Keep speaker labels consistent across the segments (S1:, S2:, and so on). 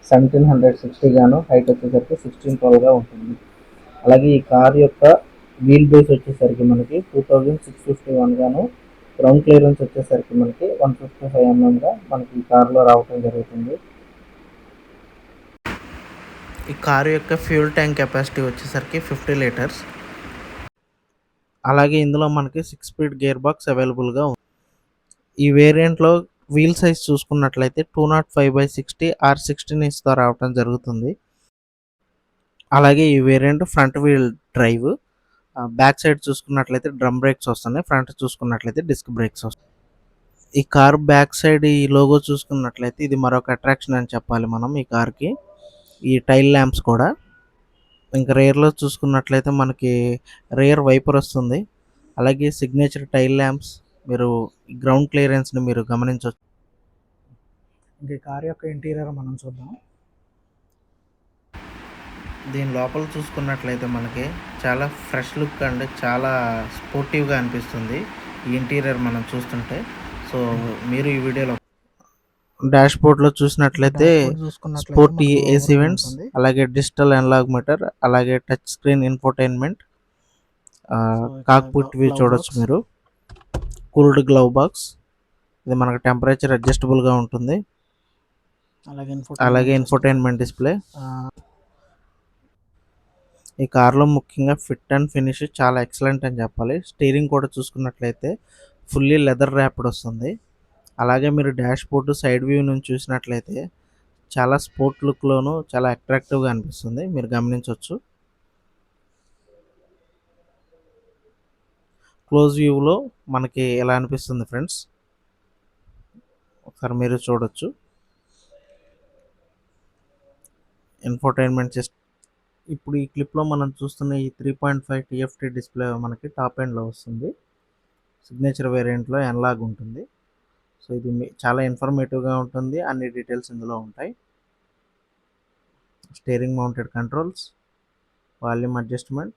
S1: 1760 గాను, హైట్ వచ్చేసరికి 1612గా ఉంటుంది. అలాగే ఈ కార్ యొక్క వీల్ బేస్ వచ్చేసరికి మనకి 2651 గాను, గ్రౌండ్ క్లియరెన్స్ వచ్చేసరికి మనకి 155 ఎంఎంగా మనకి ఈ కార్లో రావటం జరుగుతుంది. ఈ కారు యొక్క ఫ్యూల్ ట్యాంక్ కెపాసిటీ వచ్చేసరికి 50 లీటర్స్. అలాగే ఇందులో మనకి 6 స్పీడ్ గేర్ బాక్స్ అవైలబుల్గా ఉంది. ఈ వేరియంట్లో వీల్ సైజ్ చూసుకున్నట్లయితే 205/60 R16 రావటం జరుగుతుంది. అలాగే ఈ variant front wheel drive. Back side చూసుకున్నట్లయితే డ్రమ్ బ్రేక్స్ వస్తున్నాయి. ఫ్రంట్ చూసుకున్నట్లయితే డిస్క్ బ్రేక్స్ వస్తాయి. ఈ కార్ బ్యాక్ సైడ్ ఈ లోగో చూసుకున్నట్లయితే ఇది మరొక అట్రాక్షన్ అని చెప్పాలి మనం ఈ కార్కి. ఈ టైల్ ల్యాంప్స్ కూడా. ఇంకా రేర్లో చూసుకున్నట్లయితే మనకి రేర్ వైపర్ వస్తుంది. అలాగే సిగ్నేచర్ టైల్ ల్యాంప్స్, మీరు గ్రౌండ్ క్లియరెన్స్ని మీరు గమనించవచ్చు. ఇంకా ఈ కార్ యొక్క ఇంటీరియర్ మనం చూద్దాం. దీని లోపల చూసుకున్నట్లయితే మనకి చాలా ఫ్రెష్ లుక్ అండ్ చాలా స్పోర్టివ్గా అనిపిస్తుంది ఈ ఇంటీరియర్ మనం చూస్తుంటే. సో మీరు ఈ వీడియోలో డాష్ బోర్డ్లో చూసినట్లయితే స్పోర్టీ ఏసీ వెంట్స్, అలాగే డిజిటల్ అనలాగ్ మీటర్, అలాగే touch screen infotainment, cockpit view చూడొచ్చు మీరు. కూల్డ్ గ్లవ్ బాక్స్, ఇది మనకు టెంపరేచర్ అడ్జస్టబుల్గా ఉంటుంది. అలాగే ఇన్ఫోటైన్మెంట్ డిస్ప్లే. ఈ కార్లో ముఖ్యంగా ఫిట్ అండ్ ఫినిష్ చాలా ఎక్సలెంట్ అని చెప్పాలి. స్టీరింగ్ కూడా చూసుకున్నట్లయితే ఫుల్లీ లెదర్ ర్యాప్డ్ వస్తుంది. అలాగే మీరు డాష్ బోర్డు సైడ్ వ్యూ నుంచి చూసినట్లయితే చాలా స్పోర్ట్ లుక్లోను చాలా అట్రాక్టివ్గా అనిపిస్తుంది, మీరు గమనించవచ్చు. క్లోజ్ వ్యూలో మనకి ఎలా అనిపిస్తుంది ఫ్రెండ్స్, ఒకసారి మీరు చూడొచ్చు. Infotainment system. ఇప్పుడు ఈ క్లిప్లో మనం చూస్తున్న ఈ 3.5 TFT డిస్ప్లే మనకి టాప్ ఎండ్లో వస్తుంది. సిగ్నేచర్ వేరియంట్లో ఎన్లాగ్ ఉంటుంది. సో ఇది చాలా ఇన్ఫర్మేటివ్గా ఉంటుంది, అన్ని డీటెయిల్స్ ఇందులో ఉంటాయి. Steering mounted controls, volume adjustment,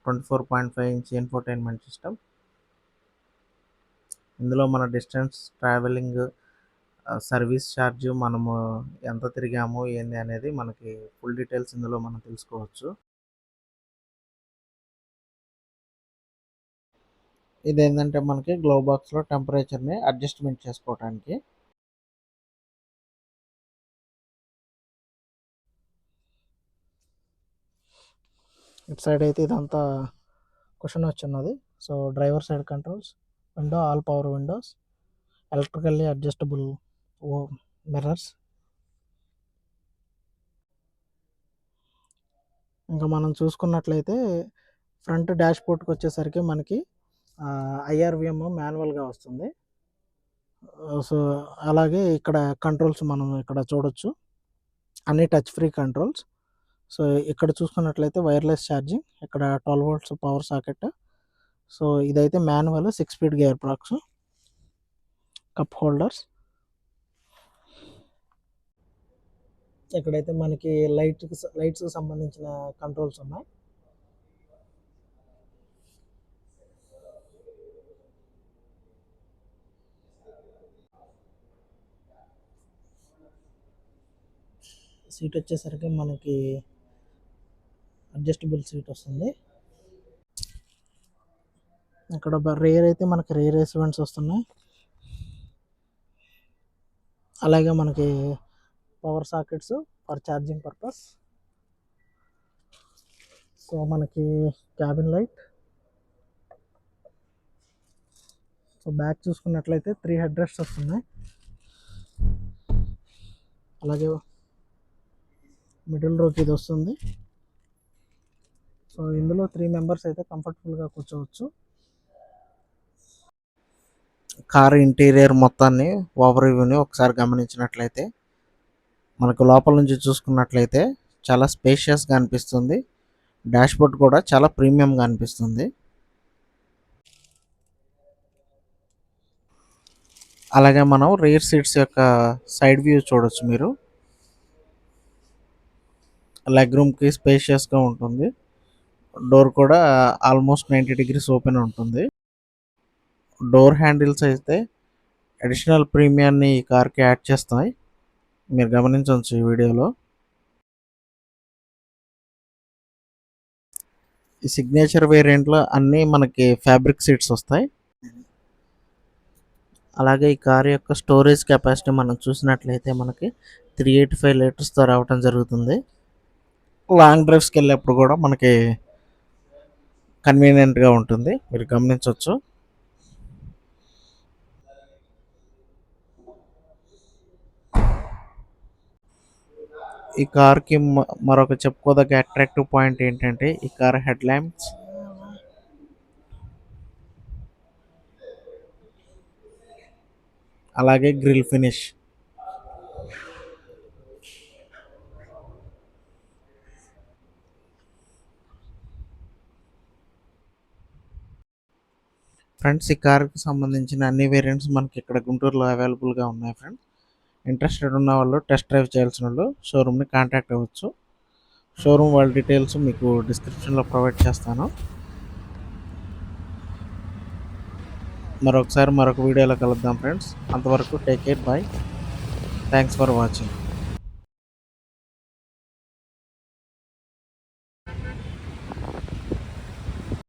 S1: 24.5 inch infotainment system. ఇందులో మన డిస్టెన్స్, ట్రావెలింగ్, సర్వీస్ ఛార్జ్, మనము ఎంత తిరిగాము ఏంది అనేది మనకి ఫుల్ డీటెయిల్స్ ఇందులో మనం తెలుసుకోవచ్చు. ఇదేంటంటే మనకి గ్లోవ్ బాక్స్లో టెంపరేచర్ని అడ్జస్ట్మెంట్ చేసుకోవడానికి. ఇటు సైడ్ అయితే ఇదంతా క్వశ్చన్ వచ్చిన్నది. So driver side controls, window, all power windows, electrically adjustable mirrors. ఇంకా మనం చూసుకున్నట్లయితే ఫ్రంట్ డాష్ బోర్డ్కి వచ్చేసరికి మనకి IRVM మాన్యువల్గా వస్తుంది. సో అలాగే ఇక్కడ కంట్రోల్స్ మనం ఇక్కడ చూడొచ్చు, అన్ని టచ్ ఫ్రీ కంట్రోల్స్. సో ఇక్కడ చూసుకున్నట్లయితే వైర్లెస్ ఛార్జింగ్, ఇక్కడ 12 volts పవర్ సాకెట్. సో ఇదైతే manual 6 speed gear box, cup holders. ఇక్కడైతే మనకి లైట్స్కి సంబంధించిన కంట్రోల్స్ ఉన్నాయి. సీట్ వచ్చేసరికి మనకి అడ్జస్టబుల్ సీట్ వస్తుంది. ఇక్కడ రేర్ అయితే మనకి రేర్ ఈవెంట్స్ వస్తున్నాయి. అలాగే మనకి power sockets for charging purpose. So మనకి క్యాబిన్ లైట్. సో బ్యాక్ చూసుకున్నట్లయితే 3 హెడ్ రెస్ట్స్ వస్తున్నాయి. అలాగే మిడిల్ రోకి ఇది వస్తుంది. సో ఇందులో 3 మెంబర్స్ అయితే కంఫర్టబుల్గా కూర్చోవచ్చు. కార్ ఇంటీరియర్ మొత్తాన్ని ఓవర్ వ్యూని ఒకసారి గమనించినట్లయితే మనకు లోపల నుంచి చూసుకున్నట్లయితే చాలా స్పేషియస్గా అనిపిస్తుంది. డాష్ బోర్డ్ కూడా చాలా ప్రీమియంగా అనిపిస్తుంది. అలాగే మనం రియర్ సీట్స్ యొక్క సైడ్ వ్యూ చూడొచ్చు మీరు. లెగ్ రూమ్కి స్పేషియస్గా ఉంటుంది. డోర్ కూడా ఆల్మోస్ట్ 90 degrees ఓపెన్ ఉంటుంది. డోర్ హ్యాండిల్స్ అయితే అడిషనల్ ప్రీమియాన్ని ఈ కార్కి యాడ్ చేస్తాయి. మీరు గమనించవచ్చు ఈ వీడియోలో. ఈ సిగ్నేచర్ వేరియంట్లో అన్నీ మనకి ఫ్యాబ్రిక్ సీట్స్ వస్తాయి. అలాగే ఈ కార్ యొక్క స్టోరేజ్ కెపాసిటీ మనం చూసినట్లయితే మనకి 385 లీటర్స్తో రావటం జరుగుతుంది. లాంగ్ డ్రైవ్స్కి వెళ్ళేప్పుడు కూడా మనకి కన్వీనియంట్గా ఉంటుంది, మీరు గమనించవచ్చు. ఈ కార్కి మరొక చెప్పుకోదగ్గ అట్రాక్టివ్ పాయింట్ ఏంటంటే ఈ కార్ హెడ్ ల్యాంప్స్, అలాగే గ్రిల్ ఫినిష్. ఫ్రెండ్స్, ఈ కార్కి సంబంధించిన అన్ని వేరియంట్స్ మనకి ఇక్కడ గుంటూరులో అవైలబుల్గా ఉన్నాయి ఫ్రెండ్స్. ఇంట్రెస్టెడ్ ఉన్న వాళ్ళు, టెస్ట్ డ్రైవ్ చేయాల్సిన వాళ్ళు షోరూమ్ని కాంటాక్ట్ అవ్వచ్చు. షోరూమ్ వాళ్ళ డీటెయిల్స్ మీకు డిస్క్రిప్షన్లో ప్రొవైడ్ చేస్తాను. మరొక వీడియోలో కలుద్దాం ఫ్రెండ్స్. అంతవరకు take care, bye. Thanks for watching.